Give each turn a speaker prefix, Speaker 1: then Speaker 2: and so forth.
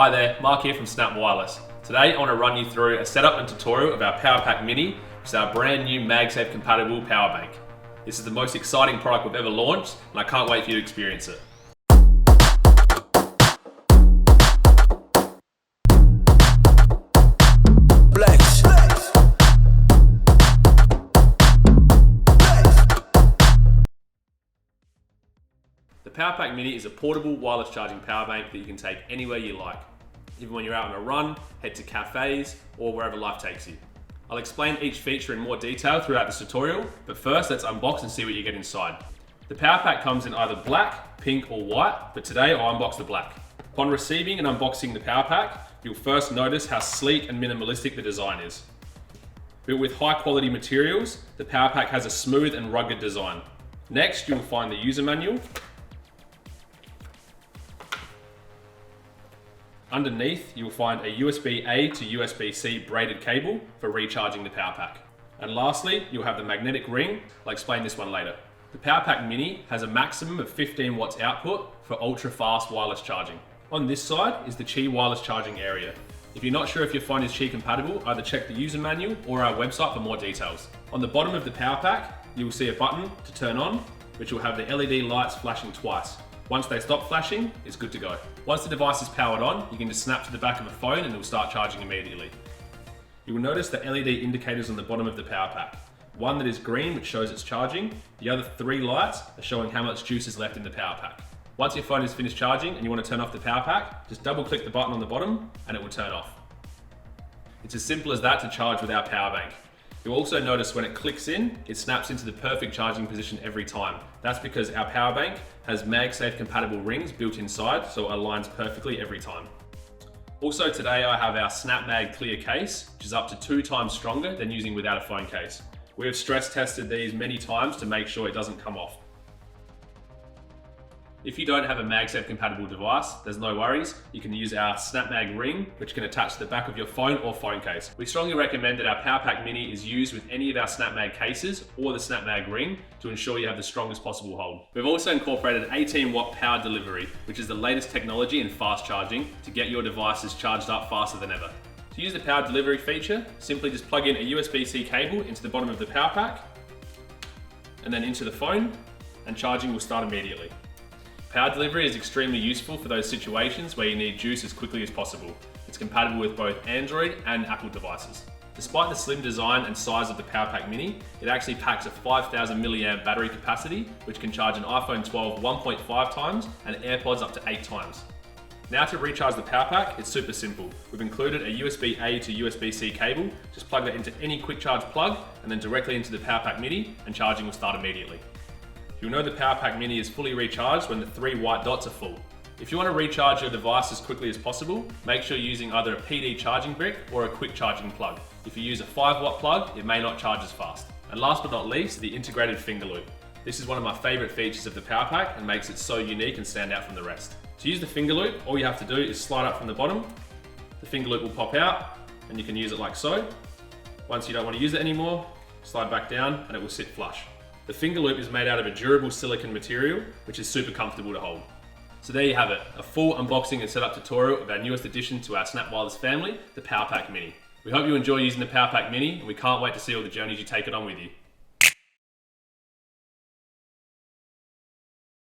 Speaker 1: Hi there, Mark here from SnapWireless. Today I want to run you through a setup and tutorial of our PowerPack Mini, which is our brand new MagSafe compatible power bank. This is the most exciting product we've ever launched and I can't wait for you to experience it. The PowerPack Mini is a portable wireless charging power bank that you can take anywhere you like, even when you're out on a run, head to cafes, or wherever life takes you. I'll explain each feature in more detail throughout this tutorial, but first let's unbox and see what you get inside. The PowerPack comes in either black, pink, or white, but today I'll unbox the black. Upon receiving and unboxing the PowerPack, you'll first notice how sleek and minimalistic the design is. Built with high quality materials, the PowerPack has a smooth and rugged design. Next, you'll find the user manual. Underneath, you'll find a USB-A to USB-C braided cable for recharging the PowerPack. And lastly, you'll have the magnetic ring. I'll explain this one later. The PowerPack Mini has a maximum of 15 watts output for ultra-fast wireless charging. On this side is the Qi wireless charging area. If you're not sure if your phone is Qi compatible, either check the user manual or our website for more details. On the bottom of the PowerPack, you will see a button to turn on, which will have the LED lights flashing twice. Once they stop flashing, it's good to go. Once the device is powered on, you can just snap to the back of a phone and it will start charging immediately. You will notice the LED indicators on the bottom of the PowerPack. One that is green, which shows it's charging. The other 3 lights are showing how much juice is left in the PowerPack. Once your phone is finished charging and you want to turn off the PowerPack, just double click the button on the bottom and it will turn off. It's as simple as that to charge with our power bank. You'll also notice when it clicks in, it snaps into the perfect charging position every time. That's because our power bank has MagSafe compatible rings built inside, so it aligns perfectly every time. Also today I have our SnapMag clear case, which is up to 2 times stronger than using without a phone case. We have stress tested these many times to make sure it doesn't come off. If you don't have a MagSafe compatible device, there's no worries. You can use our SnapMag ring, which can attach to the back of your phone or phone case. We strongly recommend that our PowerPack Mini is used with any of our SnapMag cases or the SnapMag ring to ensure you have the strongest possible hold. We've also incorporated 18-watt power delivery, which is the latest technology in fast charging to get your devices charged up faster than ever. To use the power delivery feature, simply just plug in a USB-C cable into the bottom of the PowerPack and then into the phone, and charging will start immediately. Power delivery is extremely useful for those situations where you need juice as quickly as possible. It's compatible with both Android and Apple devices. Despite the slim design and size of the PowerPack Mini, it actually packs a 5,000 milliamp battery capacity, which can charge an iPhone 12 1.5 times and AirPods up to 8 times. Now to recharge the PowerPack, it's super simple. We've included a USB-A to USB-C cable. Just plug that into any quick charge plug and then directly into the PowerPack Mini, and charging will start immediately. You'll know the PowerPack Mini is fully recharged when the 3 white dots are full. If you want to recharge your device as quickly as possible, make sure you're using either a PD charging brick or a quick charging plug. If you use a 5-watt plug, it may not charge as fast. And last but not least, the integrated finger loop. This is one of my favorite features of the PowerPack and makes it so unique and stand out from the rest. To use the finger loop, all you have to do is slide up from the bottom. The finger loop will pop out and you can use it like so. Once you don't want to use it anymore, slide back down and it will sit flush. The finger loop is made out of a durable silicone material, which is super comfortable to hold. So there you have it, a full unboxing and setup tutorial of our newest addition to our SnapWireless family, the PowerPack Mini. We hope you enjoy using the PowerPack Mini, and we can't wait to see all the journeys you take it on with you.